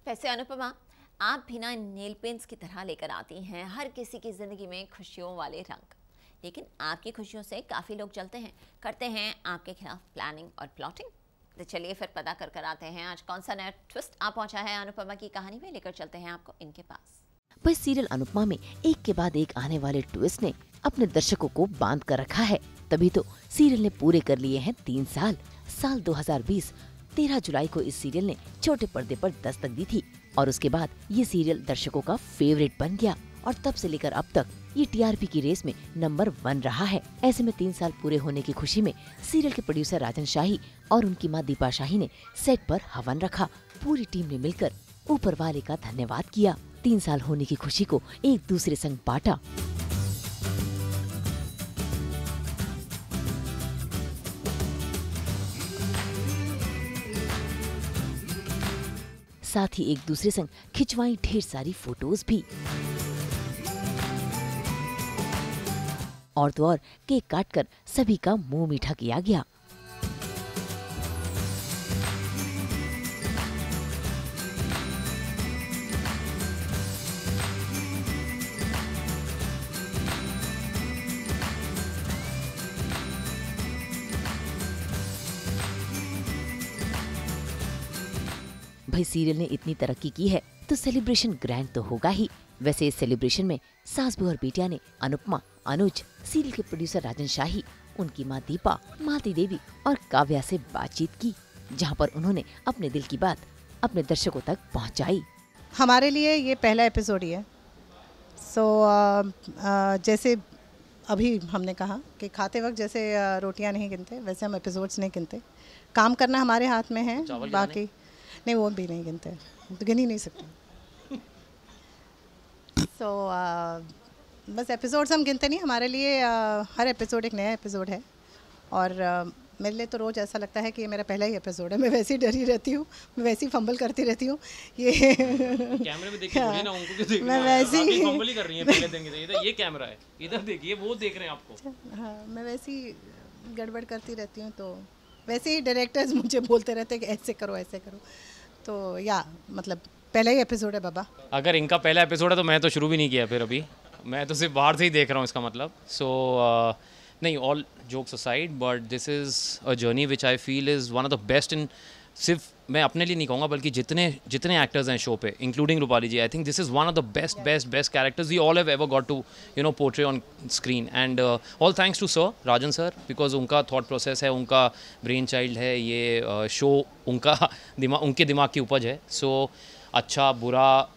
वैसे अनुपमा, आप भी ना नेल पेंट्स की तरह लेकर आती हैं हर किसी की ज़िंदगी में खुशियों वाले रंग। लेकिन आपकी खुशियों से काफ़ी लोग जलते हैं, करते हैं आपके खिलाफ प्लानिंग और प्लॉटिंग। तो चलिए फिर पता कर आते हैं आज कौन सा नया ट्विस्ट आ पहुंचा है अनुपमा की कहानी में। लेकर चलते हैं आपको इनके पास। वह सीरियल अनुपमा में एक के बाद एक आने वाले ट्विस्ट ने अपने दर्शकों को बांध कर रखा है। तभी तो सीरियल ने पूरे कर लिए हैं 3 साल। साल 2020 13 जुलाई को इस सीरियल ने छोटे पर्दे पर दस्तक दी थी और उसके बाद ये सीरियल दर्शकों का फेवरेट बन गया और तब से लेकर अब तक ये टीआरपी की रेस में नंबर 1 रहा है। ऐसे में 3 साल पूरे होने की खुशी में सीरियल के प्रोड्यूसर राजन शाही और उनकी मां दीपा शाही ने सेट पर हवन रखा। पूरी टीम ने मिलकर ऊपर वाले का धन्यवाद किया। 3 साल होने की खुशी को एक दूसरे संग बांटा। साथ ही एक दूसरे संग खिंचवाई ढेर सारी फोटोज भी। और तो और केक काटकर सभी का मुंह मीठा किया गया। भाई सीरियल ने इतनी तरक्की की है तो सेलिब्रेशन ग्रैंड तो होगा ही। वैसे इस सेलिब्रेशन में सास बहू और बेटिया ने अनुपमा, अनुज, सीरियल के प्रोड्यूसर राजन शाही, उनकी मां दीपा, मालती देवी और काव्या से बातचीत की, जहां पर उन्होंने अपने दिल की बात अपने दर्शकों तक पहुंचाई। हमारे लिए ये पहला एपिसोड ही है। जैसे अभी हमने कहा कि खाते वक्त जैसे रोटियां नहीं गिनते, वैसे हम एपिसोड्स नहीं गिनते। काम करना हमारे हाथ में है, बाकी नहीं, वो भी नहीं गिनते, तो गिन ही नहीं सकते। बस एपिसोड्स हम गिनते नहीं, हमारे लिए हर एपिसोड एक नया एपिसोड है। और मेरे लिए तो रोज़ ऐसा लगता है कि ये मेरा पहला ही एपिसोड है। मैं वैसे ही डरी रहती हूँ, मैं वैसे ही फंबल करती रहती हूँ। ये कैमरे में देखिए ना, उनको क्यों देख रही हैं? मैं वैसे ही फंबल ही कर रही हैं पहले दिन की। इधर ये कैमरा है, इधर देखिए, वो देख रहे हैं आपको। हाँ, मैं वैसे ही गड़बड़ करती रहती हूँ, तो वैसे ही डायरेक्टर्स मुझे बोलते रहते हैं कि ऐसे करो ऐसे करो। तो मतलब पहला ही एपिसोड है बाबा। अगर इनका पहला एपिसोड है तो मैं तो शुरू भी नहीं किया, फिर अभी मैं तो सिर्फ बाहर से ही देख रहा हूँ, इसका मतलब। नहीं, all jokes aside, but this is a journey which I feel is one of the best in, सिर्फ मैं अपने लिए नहीं कहूँगा बल्कि जितने एक्टर्स हैं शो पे, including Rupali ji, I think this is one of the best characters we all have ever got to portray on screen. And all thanks to sir Rajan sir, because उनका थॉट प्रोसेस है, उनका ब्रेन चाइल्ड है ये show, उनके दिमाग की उपज है। सो अच्छा बुरा,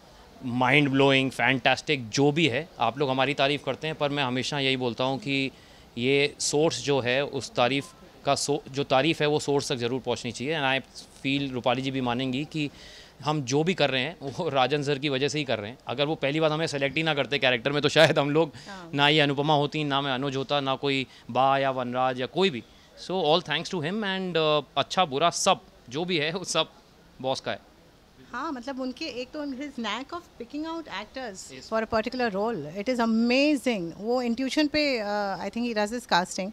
माइंड ब्लोइंग, फैंटास्टिक, जो भी है, आप लोग हमारी तारीफ़ करते हैं, पर मैं हमेशा यही बोलता हूँ कि ये सोर्स जो है, उस तारीफ़ का जो तारीफ़ है वो सोर्स तक ज़रूर पहुँचनी चाहिए। एंड आई फील रूपाली जी भी मानेंगी कि हम जो भी कर रहे हैं वो राजन सर की वजह से ही कर रहे हैं। अगर वो पहली बार हमें सेलेक्ट ही ना करते कैरेक्टर में, तो शायद हम लोग ना ये अनुपमा होती, ना मैं अनुज होता, ना कोई बा या वनराज या कोई भी। So all thanks to him. And अच्छा बुरा सब जो भी है वो सब बॉस का है। हाँ, मतलब उनके एक तो his knack of picking out actors for a particular role, it is amazing. वो इंट्यूशन पे I think he does his casting.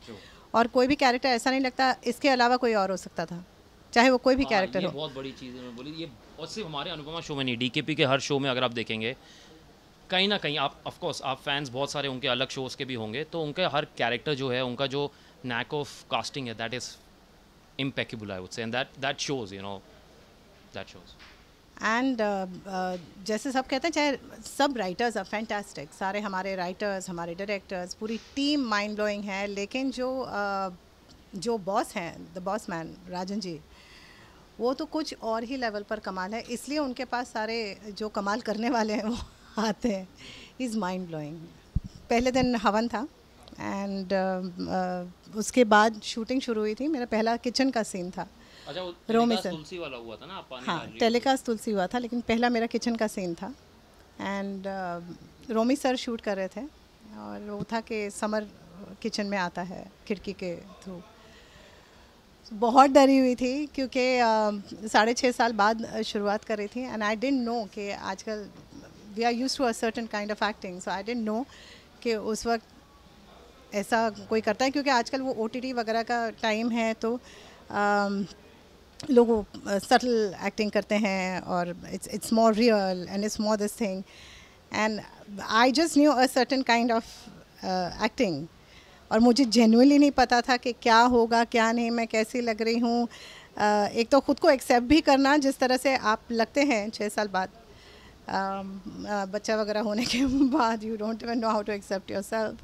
और कोई भी कैरेक्टर ऐसा नहीं लगता इसके अलावा कोई और हो सकता था, चाहे वो कोई भी कैरेक्टर हो। बहुत बड़ी चीज़ है, मैं बोली ये, और सिर्फ हमारे अनुपमा शो में नहीं, डीकेपी के हर शो में अगर आप देखेंगे, कहीं ना कहीं आप ऑफ कोर्स आप फैंस बहुत सारे उनके अलग शोज़ के भी होंगे, तो उनके हर कैरेक्टर जो है, उनका जो नैक ऑफ कास्टिंग है, that is impeccable I would say, and that shows, that shows. And जैसे सब कहते हैं, चाहे सब राइटर्स आर फैंटास्टिक, सारे हमारे राइटर्स, हमारे डायरेक्टर्स, पूरी टीम माइंड ब्लोइंग है। लेकिन जो बॉस हैं, the boss man Rajan ji, वो तो कुछ और ही लेवल पर कमाल है। इसलिए उनके पास सारे जो कमाल करने वाले हैं वो आते हैं। Is mind blowing. पहले दिन हवन था एंड उसके बाद शूटिंग शुरू हुई थी। मेरा पहला किचन का सीन था। अच्छा, रोमी सर, तुलसी वाला हुआ था ना, आप पानी हाँ, टेलीकास्ट तुलसी हुआ था, लेकिन पहला मेरा किचन का सीन था। एंड रोमी सर शूट कर रहे थे और वो था कि समर किचन में आता है खिड़की के थ्रू। बहुत डरी हुई थी क्योंकि 6.5 साल बाद शुरुआत कर रही थी। एंड आई डिडंट नो कि आजकल we are used to a certain kind of acting, so I didn't know कि उस वक्त ऐसा कोई करता है, क्योंकि आजकल वो OTT वगैरह का टाइम है, तो लोग सटल एक्टिंग करते हैं और it's more real and it's more this thing and I just new a certain kind of acting और मुझे जेन्युइनली नहीं पता था कि क्या होगा क्या नहीं, मैं कैसी लग रही हूँ। एक तो ख़ुद को एक्सेप्ट भी करना जिस तरह से आप लगते हैं 6 साल बाद, बच्चा वगैरह होने के बाद you don't even know how to accept yourself.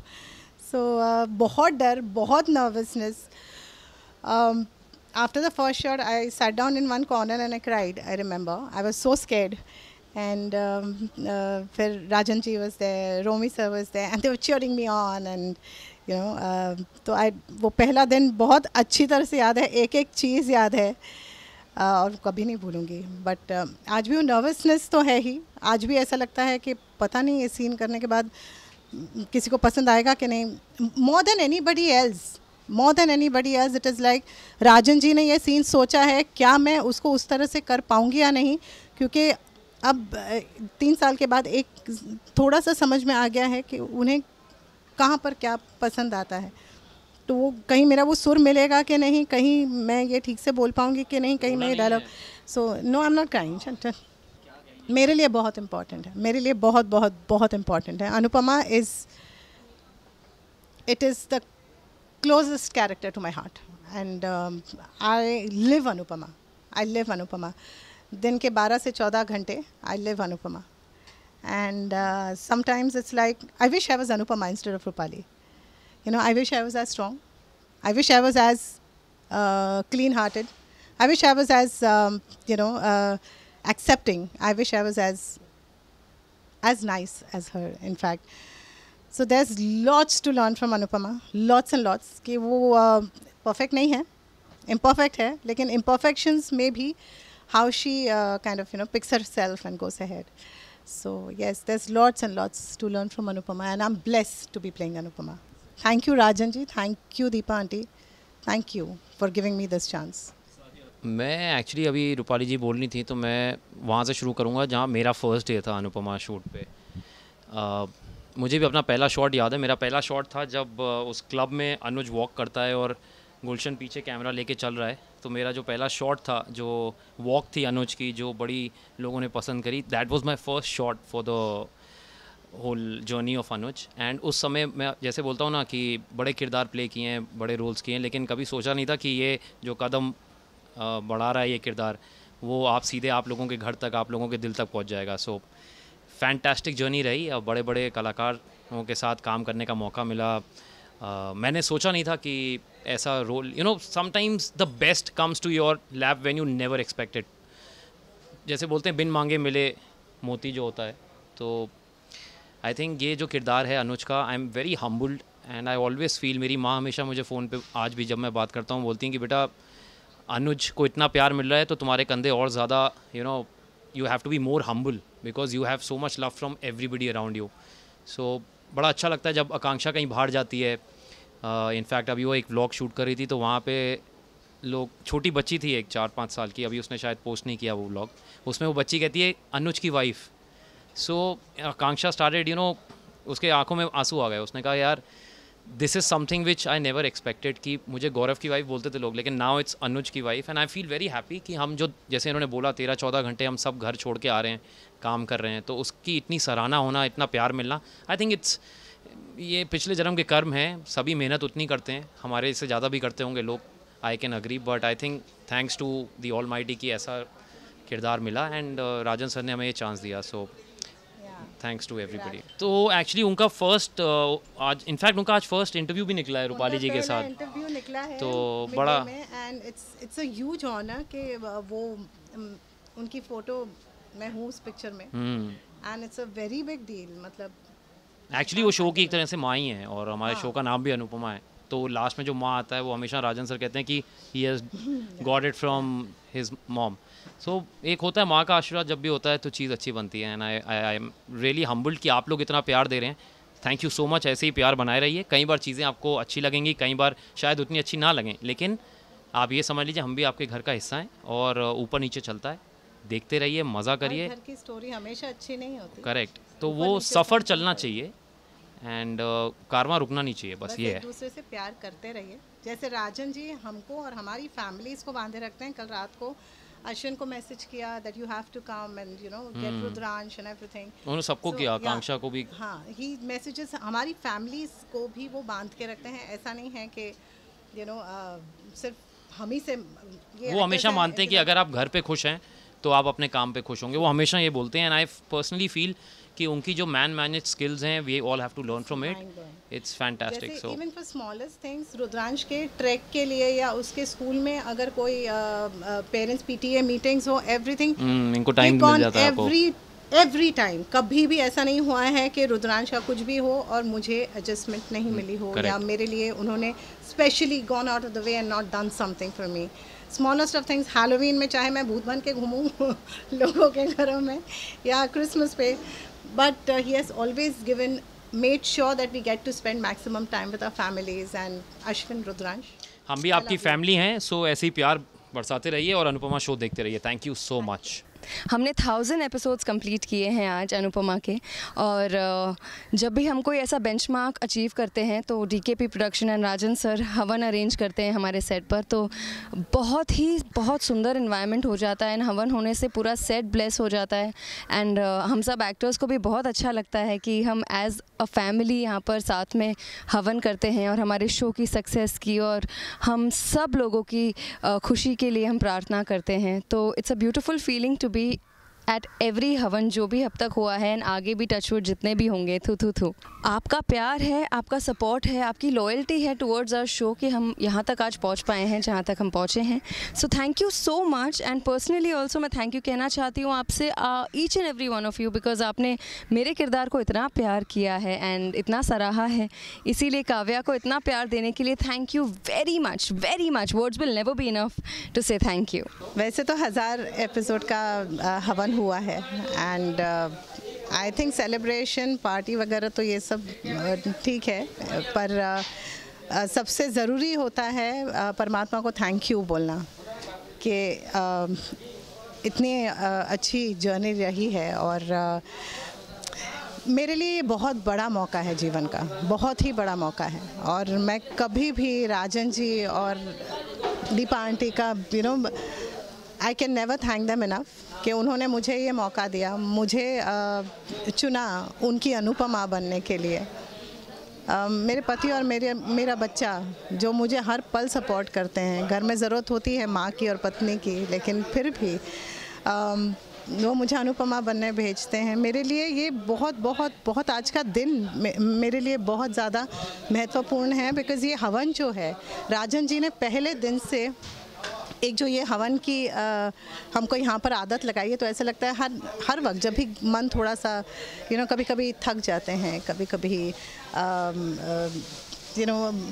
So बहुत डर, बहुत nervousness. After the first shot, I sat down in one corner and I cried. I remember I was so scared, and फिर Rajan ji was there, Romy sir was there, and they were cheering me on, and you know, तो वो पहला दिन बहुत अच्छी तरह से याद है, एक एक चीज़ याद है और कभी नहीं भूलूंगी। बट आज भी वो नर्वसनेस तो है ही, आज भी ऐसा लगता है कि पता नहीं ये सीन करने के बाद किसी को पसंद आएगा कि नहीं। More than anybody else it is like Rajan ji ने ये सीन सोचा है, क्या मैं उसको उस तरह से कर पाऊँगी या नहीं, क्योंकि अब 3 साल के बाद एक थोड़ा सा समझ में आ गया है कि उन्हें कहाँ पर क्या पसंद आता है। तो वो कहीं मेरा वो सुर मिलेगा कि नहीं, कहीं मैं ये ठीक से बोल पाऊँगी कि नहीं, कहीं मैं dialogue. So no, I am not crying. मेरे लिए बहुत इम्पॉर्टेंट है, मेरे लिए बहुत बहुत बहुत इम्पॉर्टेंट है। Anupama it is the closest character to my heart, and I live Anupama. दिन के 12 से 14 घंटे I live Anupama, and sometimes it's like I wish I was Anupama instead of Rupali. You know, I wish I was as strong. I wish I was as clean-hearted. I wish I was as accepting. I wish I was as nice as her, in fact. So there's lots to learn from Anupama, lots and lots. कि वो perfect नहीं है, imperfect है, लेकिन imperfections में भी how she kind of picks herself and goes ahead. So yes, there's lots and lots to learn from Anupama, and I'm blessed to be playing Anupama. Thank you Rajan ji, thank you Deepa aunty, thank you for giving me this chance. मैं actually अभी रूपाली जी बोलनी थी तो मैं वहाँ से शुरू करूँगा जहाँ मेरा फर्स्ट डे था अनुपमा शूट पे। मुझे भी अपना पहला शॉट याद है। मेरा पहला शॉट था जब उस क्लब में अनुज वॉक करता है और गुलशन पीछे कैमरा लेके चल रहा है। तो मेरा जो पहला शॉट था, जो वॉक थी अनुज की, जो बड़ी लोगों ने पसंद करी, that was my first shot for the whole journey of Anuj. And उस समय मैं जैसे बोलता हूँ ना कि बड़े किरदार प्ले किए हैं, बड़े रोल्स किए हैं, लेकिन कभी सोचा नहीं था कि ये जो कदम बढ़ा रहा है ये किरदार, वो सीधे आप लोगों के घर तक, आप लोगों के दिल तक पहुँच जाएगा। सो फैंटास्टिक जर्नी रही और बड़े बड़े कलाकारों के साथ काम करने का मौका मिला। मैंने सोचा नहीं था कि ऐसा role, sometimes the best comes to your lap when you never expected. जैसे बोलते हैं बिन मांगे मिले मोती जो होता है। तो आई थिंक ये जो किरदार है अनुज का, I am very humbled and I always feel, मेरी माँ हमेशा मुझे फ़ोन पे आज भी जब मैं बात करता हूँ बोलती हैं कि बेटा अनुज को इतना प्यार मिल रहा है तो तुम्हारे कंधे और ज़्यादा you have to be more humble because you have so much love from everybody around you. So बड़ा अच्छा लगता है जब आकांक्षा कहीं बाहर जाती है। इनफैक्ट अभी वो एक व्लॉग शूट कर रही थी तो वहाँ पे लोग, छोटी बच्ची थी एक 4-5 साल की, अभी उसने शायद पोस्ट नहीं किया वो व्लॉग, उसमें वो बच्ची कहती है अनुज की वाइफ। सो आकांक्षा स्टार्टेड उसके आंखों में आंसू आ गए। उसने कहा यार this is something which I never expected कि मुझे गौरव की वाइफ बोलते थे लोग, लेकिन नाउ इट्स अनुज की wife. And I feel very happy कि हम जो, जैसे इन्होंने बोला 13-14 घंटे हम सब घर छोड़ के आ रहे हैं, काम कर रहे हैं, तो उसकी इतनी सराहना होना, इतना प्यार मिलना, आई थिंक ये पिछले जन्म के कर्म हैं। सभी मेहनत उतनी करते हैं, हमारे इससे ज़्यादा भी करते होंगे लोग, I can agree, but I think thanks to the almighty की ऐसा किरदार मिला एंड राजन सर ने हमें ये चांस दिया। So thanks to everybody. तो एक्चुअली उनका फर्स्ट आज, इनफैक्ट उनका आज फर्स्ट इंटरव्यू भी निकला है रूपाली जी के साथ। इंटरव्यू निकला है तो बड़ा, and it's a huge honour कि वो उनकी फ़ोटो मैं हूँ उस पिक्चर में, and it's a very big deal. मतलब एक्चुअली वो शो की एक तरह से माँ ही है और हमारे शो का नाम भी अनुपमा है। तो लास्ट में जो माँ आता है वो हमेशा राजन सर कहते हैं कि he has got it from his mom. So एक होता है माँ का आशीर्वाद, जब भी होता है तो चीज़ अच्छी बनती है। And I am really humbled कि आप लोग इतना प्यार दे रहे हैं। थैंक यू सो मच, ऐसे ही प्यार बनाए रहिए। कई बार चीज़ें आपको अच्छी लगेंगी, कई बार शायद उतनी अच्छी ना लगें, लेकिन आप ये समझ लीजिए हम भी आपके घर का हिस्सा हैं और ऊपर नीचे चलता है। देखते रहिए, मज़ा करिए। घर की स्टोरी हमेशा अच्छी नहीं होती। करेक्ट, तो वो सफ़र चलना चाहिए एंड कारवां रुकना नहीं चाहिए, बस ये एक है। दूसरे से प्यार करते रहिए। जैसे राजन जी हमको और हमारी फैमिलीज को बांधे रखते हैं। कल रात को अश्विन को मैसेज किया that you have to come and you know get Rudransh and everything. उन्होंने सबको किया, आकांक्षा को भी। हाँ, ही मैसेजेस हमारी फैमिलीज को भी वो बांध के रखते हैं। ऐसा नहीं है कि यू नो सिर्फ हम ही से वो हमेशा मानते हैं कि अगर आप घर पे खुश हैं तो आप अपने काम पे खुश होंगे। वो हमेशा ये बोलते हैं एंड आई पर्सनली फील कि उनकी जो मैन मैनेज स्किल्स हैं we all have to learn from it. It's fantastic. So even for smallest things, Rudransh के ट्रैक के लिए या उसके स्कूल में अगर कोई पेरेंट्स पीटीए मीटिंग्स हो, एवरीथिंग इनको टाइम मिल जाता है। एवरी टाइम कभी भी ऐसा नहीं हुआ है कि रुद्रांश का कुछ भी हो और मुझे एडजस्टमेंट नहीं मिली हो, या मेरे लिए उन्होंने specially gone out of the way and not done something for me. Smallest of things, Halloween में चाहे मैं भूत बन के घूमूँ लोगों के घरों में, या क्रिसमस पे, but he has always given made sure that we get to spend maximum time with our families. And Ashwin, Rudransh, हम भी आपकी फैमिली हैं, सो ऐसे ही प्यार बरसाते रहिए और अनुपमा शो देखते रहिए। Thank you so much. हमने 1000 एपिसोड्स कंप्लीट किए हैं आज अनुपमा के, और जब भी हम कोई ऐसा बेंचमार्क अचीव करते हैं तो DKP production and Rajan sir हवन अरेंज करते हैं हमारे सेट पर, तो बहुत सुंदर इन्वायरमेंट हो जाता है। एंड हवन होने से पूरा सेट ब्लेस हो जाता है। एंड हम सब एक्टर्स को भी बहुत अच्छा लगता है कि हम एज अ फैमिली यहाँ पर साथ में हवन करते हैं और हमारे शो की सक्सेस की और हम सब लोगों की खुशी के लिए हम प्रार्थना करते हैं। तो it's a beautiful feeling to be at every havan जो भी अब तक हुआ है, एंड आगे भी टचवुड जितने भी होंगे। थू आपका प्यार है, आपका सपोर्ट है, आपकी लॉयल्टी है टुवर्ड्स आवर शो कि हम यहाँ तक आज पहुँच पाए हैं जहाँ तक हम पहुँचे हैं। So thank you so much. And personally also मैं थैंक यू कहना चाहती हूँ आपसे, each and every one of you, because आपने मेरे किरदार को इतना प्यार किया है एंड इतना सराहा है। इसीलिए काव्या को इतना प्यार देने के लिए thank you very much, very much. Words will never be enough to say thank you. वैसे तो 1000 एपिसोड का हवन हुआ है and I think celebration party वगैरह तो ये सब ठीक है, पर सबसे ज़रूरी होता है परमात्मा को थैंक यू बोलना कि इतनी अच्छी जर्नी रही है। और मेरे लिए बहुत बड़ा मौका है जीवन का, बहुत ही बड़ा मौका है। और मैं कभी भी राजन जी और दीपा आंटी का I can never thank them enough कि उन्होंने मुझे ये मौका दिया, मुझे चुना उनकी अनुपमा बनने के लिए। मेरे पति और मेरा बच्चा जो मुझे हर पल सपोर्ट करते हैं। घर में ज़रूरत होती है माँ की और पत्नी की, लेकिन फिर भी वो मुझे अनुपमा बनने भेजते हैं। मेरे लिए ये बहुत बहुत बहुत आज का दिन मेरे लिए बहुत ज़्यादा महत्वपूर्ण है, बिकॉज़ ये हवन जो है राजन जी ने पहले दिन से एक जो ये हवन की हमको यहाँ पर आदत लगाई है, तो ऐसा लगता है हर वक्त जब भी मन थोड़ा सा कभी कभी थक जाते हैं, कभी कभी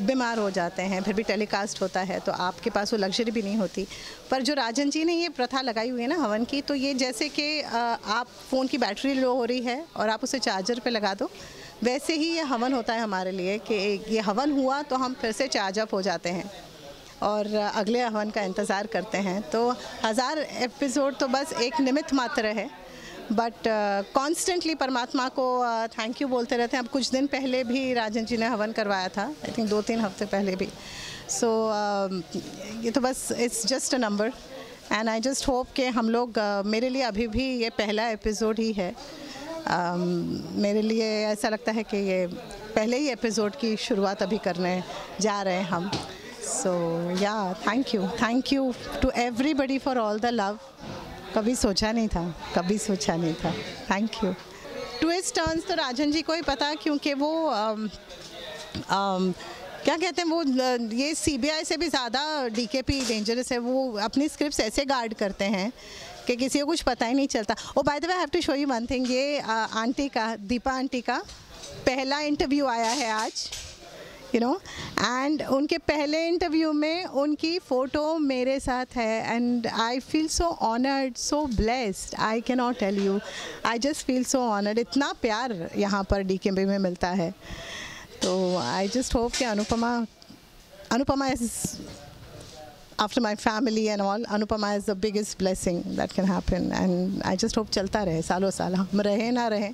बीमार हो जाते हैं, फिर भी टेलीकास्ट होता है तो आपके पास वो लग्जरी भी नहीं होती। पर जो राजन जी ने ये प्रथा लगाई हुई है ना हवन की, तो ये जैसे कि आप फ़ोन की बैटरी लो हो रही है और आप उसे चार्जर पे लगा दो, वैसे ही ये हवन होता है हमारे लिए कि ये हवन हुआ तो हम फिर से चार्ज अप हो जाते हैं और अगले हवन का इंतज़ार करते हैं। तो 1000 एपिसोड तो बस एक निमित्त मात्र है, बट कॉन्स्टेंटली परमात्मा को थैंक यू बोलते रहते हैं। अब कुछ दिन पहले भी राजन जी ने हवन करवाया था, आई थिंक 2-3 हफ्ते पहले भी। सो ये तो बस it's just a number and I just hope कि हम लोग मेरे लिए अभी भी ये पहला एपिसोड ही है। मेरे लिए ऐसा लगता है कि ये पहले ही एपिसोड की शुरुआत अभी करने जा रहे हैं हम। So yeah, thank you to everybody for all the love. कभी सोचा नहीं था। Thank you. Twist turns तो राजन जी को ही पता, क्योंकि वो क्या कहते हैं, वो ये CBI से भी ज़्यादा DKP डेंजरस है। वो अपनी स्क्रिप्ट्स ऐसे गार्ड करते हैं कि किसी को कुछ पता ही नहीं चलता। Oh by the way I have to show you one thing, ये आंटी का, दीपा आंटी का पहला इंटरव्यू आया है आज, एंड उनके पहले इंटरव्यू में उनकी फ़ोटो मेरे साथ है and I feel so honoured, so blessed, I can not tell you, I just feel so honoured. इतना प्यार यहाँ पर DKP में मिलता है। तो आई जस्ट होप कि Anupama is after my family and all, Anupama is the biggest blessing that can happen, and I just hope चलता रहे सालों साल, हम रहे ना रहे,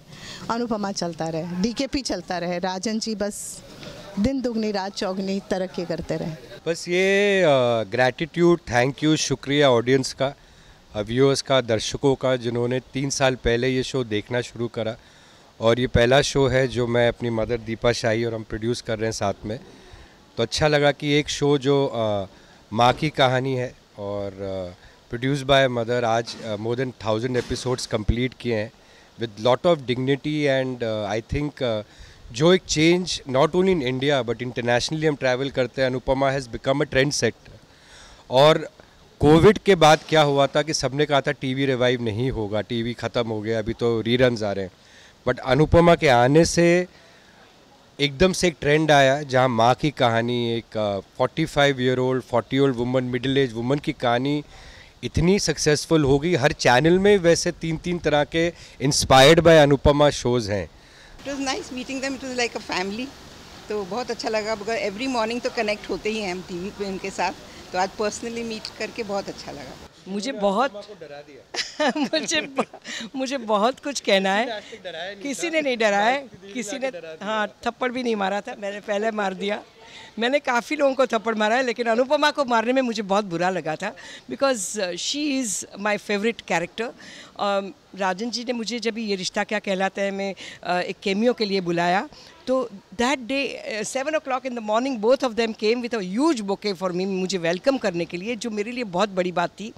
अनुपमा चलता रहे, DKP चलता रहे, राजन जी बस दिन दुगनी रात चौगनी तरक्की करते रहे। बस ये ग्रैटिट्यूड, थैंक यू, शुक्रिया ऑडियंस का, व्यूअर्स का, दर्शकों का, जिन्होंने 3 साल पहले ये शो देखना शुरू करा। और ये पहला शो है जो मैं अपनी मदर दीपा शाही और हम प्रोड्यूस कर रहे हैं साथ में। तो अच्छा लगा कि एक शो जो माँ की कहानी है और प्रोड्यूस बाय मदर, आज मोर देन 1000 एपिसोड्स कंप्लीट किए हैं with lot of dignity. And I think जो एक change not only in India but internationally हम ट्रैवल करते हैं, Anupama has become a trend setter. और कोविड के बाद क्या हुआ था कि सबने कहा था टीवी रिवाइव नहीं होगा, टीवी ख़त्म हो गया, अभी तो रीरन्स आ रहे हैं। बट अनुपमा के आने से एकदम से एक ट्रेंड आया जहां माँ की कहानी, एक 45 year old 40 old woman, middle age woman की कहानी इतनी सक्सेसफुल हो गई। हर चैनल में वैसे 3-3 तरह के इंस्पायर्ड बाय अनुपमा शोज़ हैं। It was nice meeting them, it was like a family. तो बहुत अच्छा लगा, बिकॉज एवरी मॉर्निंग तो कनेक्ट होते ही हैं हम टीवी पे उनके साथ, तो आज पर्सनली मीट करके बहुत अच्छा लगा। मुझे बहुत मुझे बहुत कुछ कहना है। किसी ने नहीं डरा है, किसी ने हाँ थप्पड़ भी नहीं मारा था, मैंने पहले मार दिया। मैंने काफ़ी लोगों को थप्पड़ मारा है, लेकिन अनुपमा को मारने में मुझे बहुत बुरा लगा था, because she is my favourite character. Rajan ji ने मुझे जब ये रिश्ता क्या कहलाता है में एक केमियो के लिए बुलाया, तो that day 7 o'clock in the morning both of them came with a huge bouquet for me, मुझे वेलकम करने के लिए, जो मेरे लिए बहुत बड़ी बात थी।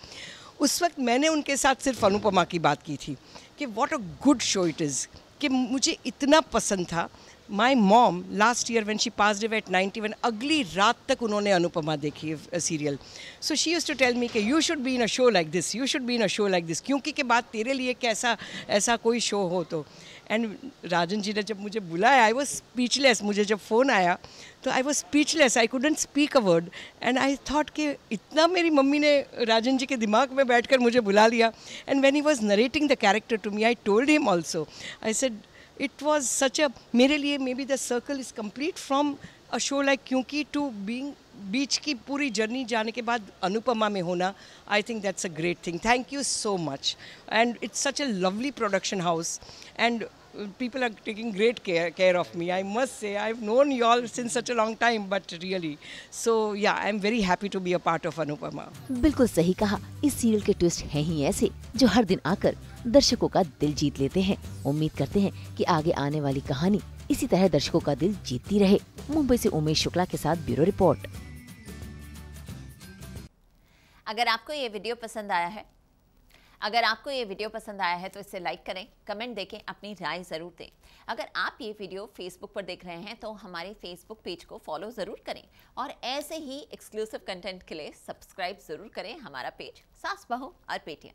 उस वक्त मैंने उनके साथ सिर्फ अनुपमा की बात की थी कि what a good show it is, कि मुझे इतना पसंद था। My mom last year when she passed away at 91, अगली रात तक उन्होंने अनुपमा देखी serial. So she used to tell me कि you should be in a show like this, you should be in a show like this, क्योंकि के बाद तेरे लिए कैसा ऐसा कोई शो हो। तो एंड राजन जी ने जब मुझे बुलाया, आई वॉज स्पीचलेस। मुझे जब फ़ोन आया तो I was speechless, I couldn't speak a word, and I thought कि इतना मेरी मम्मी ने राजन जी के दिमाग में बैठकर मुझे बुला लिया। And when he was narrating the character to me, I told him also, I said it was such a, मेरे लिए maybe the circle is complete from a show like क्योंकि टू बीइंग बीच की पूरी जर्नी जाने के बाद अनुपमा में होना, I think that's a great thing. Thank you so much, and it's such a lovely production house, and people are taking great care of me. I must say, I've known you all since such a long time, but really, so yeah, I'm very happy to be a part of Anupama. बिल्कुल सही कहा, इस serial के twist हैं ही ऐसे जो हर दिन आकर दर्शकों का दिल जीत लेते हैं। उम्मीद करते हैं कि आगे आने वाली कहानी इसी तरह दर्शकों का दिल जीतती रहे। मुंबई से उमेश शुक्ला के साथ ब्यूरो रिपोर्ट। अगर आपको ये वीडियो पसंद आया है तो इसे लाइक करें, कमेंट देखें, अपनी राय ज़रूर दें। अगर आप ये वीडियो फेसबुक पर देख रहे हैं तो हमारे फेसबुक पेज को फॉलो ज़रूर करें और ऐसे ही एक्सक्लूसिव कंटेंट के लिए सब्सक्राइब ज़रूर करें हमारा पेज सास बहू और पेटियां।